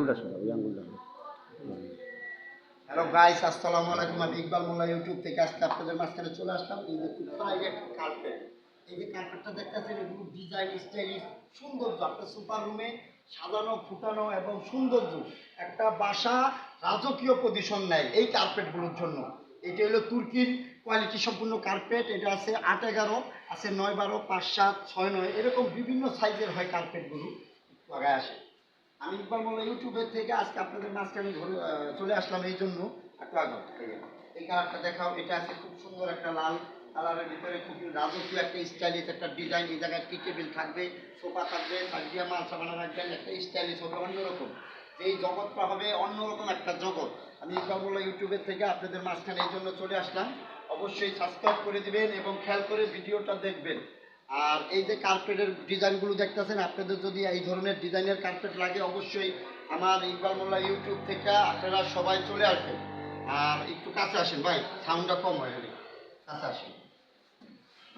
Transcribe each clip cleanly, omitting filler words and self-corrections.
আঙ্গুলটা সরা, ওই আঙ্গুলটা। হ্যালো গাইস, আসসালামু আলাইকুম। আমি ইকবাল মোল্লা ইউটিউব থেকে আজকে আপনাদের মাঝখানে চলে আসলাম। এই যে খুব প্রাইভেট কার্পেট, এই যে কার্পেটটা দেখতেছেন, এগুলো ডিজাইন স্টাইলিশ সৌন্দর্য। আপনার সুপার রুমে সাজানো ফুটানো এবং সৌন্দর্য, একটা বাসা রাজকীয় পজিশন নেয় এই কার্পেটগুলোর জন্য। এটা হলো তুর্কির কোয়ালিটি সম্পূর্ণ কার্পেট। এটা আছে 8-11, আছে 9-12, 5-7, 6-9, এরকম বিভিন্ন সাইজের হয় কার্পেটগুলো। লাগায় আসে। আমি ইকবাল মোল্লা ইউটিউবের থেকে আজকে আপনাদের মাঝখানে চলে আসলাম এই জন্য। একটু আগে এই কালারটা দেখাও। এটা আছে খুব সুন্দর একটা লাল কালারের ভিতরে, খুব রাজকীয় একটা স্টাইলিশ একটা ডিজাইন। এই জায়গায় টি টেবিল থাকবে, সোফা থাকবে, সাজিয়া মাল সাবানা রাখবেন, একটা স্টাইলিশ হবে অন্যরকম। এই জগৎটা হবে অন্যরকম একটা জগৎ। আমি ইকবাল মোল্লা ইউটিউবের থেকে আপনাদের মাঝখানে এই জন্য চলে আসলাম। অবশ্যই সাবস্ক্রাইব করে দিবেন এবং খেয়াল করে ভিডিওটা দেখবেন। আর এই যে কার্পেটের ডিজাইনগুলো দেখতেছেন, আপনাদের যদি এই ধরনের ডিজাইনের কার্পেট লাগে অবশ্যই আমার ইকবাল মোল্লা ইউটিউব থেকে আপনারা সবাই চলে আসবেন। আর একটু কাছে আসেন ভাই, সাউন্ডটা কম হয়, কাছে আসেন।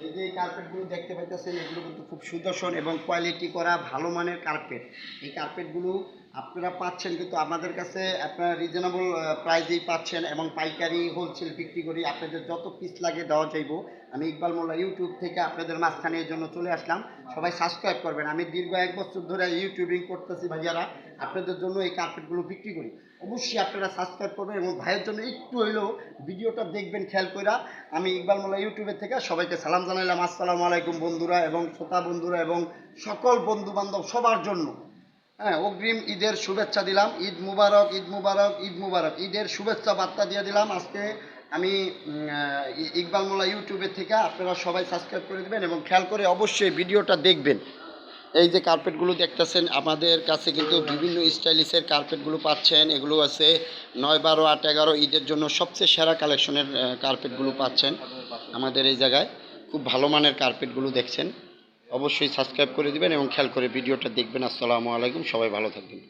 এই যে এই কার্পেটগুলো দেখতে পাইতেছেন, এগুলো কিন্তু খুব সুদর্শন এবং কোয়ালিটি করা ভালো মানের কার্পেট। এই কার্পেটগুলো আপনারা পাচ্ছেন কিন্তু আমাদের কাছে আপনারা রিজনেবল প্রাইসেই পাচ্ছেন এবং পাইকারি হোলসেল বিক্রি করি। আপনাদের যত পিস লাগে দেওয়া যাইব। আমি ইকবাল মোল্লা ইউটিউব থেকে আপনাদের মাঝখানে এর জন্য চলে আসলাম। সবাই সাবস্ক্রাইব করবেন। আমি দীর্ঘ 1 বছর ধরে ইউটিউবিং করতেছি ভাইয়ারা, আপনাদের জন্য এই কার্পেটগুলো বিক্রি করি। অবশ্যই আপনারা সাবস্ক্রাইব করবেন এবং ভাইয়ের জন্য একটু হইলেও ভিডিওটা দেখবেন খেয়াল করে। আমি ইকবাল মোল্লা ইউটিউবের থেকে সবাইকে সালাম জানাইলাম। আসসালামু আলাইকুম বন্ধুরা এবং শ্রোতা বন্ধুরা এবং সকল বন্ধু বান্ধব সবার জন্য হ্যাঁ অগ্রিম ঈদের শুভেচ্ছা দিলাম। ঈদ মুবারক, ঈদ মুবারক, ঈদ মুবারক। ঈদের শুভেচ্ছা বার্তা দিয়ে দিলাম আজকে আমি ইকবাল মোল্লা ইউটিউবের থেকে। আপনারা সবাই সাবস্ক্রাইব করে দেবেন এবং খেয়াল করে অবশ্যই ভিডিওটা দেখবেন। এই যে কার্পেটগুলো দেখতেছেন, আমাদের কাছে কিন্তু বিভিন্ন স্টাইলিশের কার্পেটগুলো পাচ্ছেন। এগুলো আছে 9-12, 8-11 ঈদের জন্য সবচেয়ে সেরা কালেকশনের কার্পেটগুলো পাচ্ছেন আমাদের এই জায়গায়। খুব ভালো মানের কার্পেটগুলো দেখছেন। অবশ্যই সাবস্ক্রাইব করে দিবেন এবং খেয়াল করে ভিডিওটা দেখবেন। আসসালামু আলাইকুম, সবাই ভালো থাকবেন।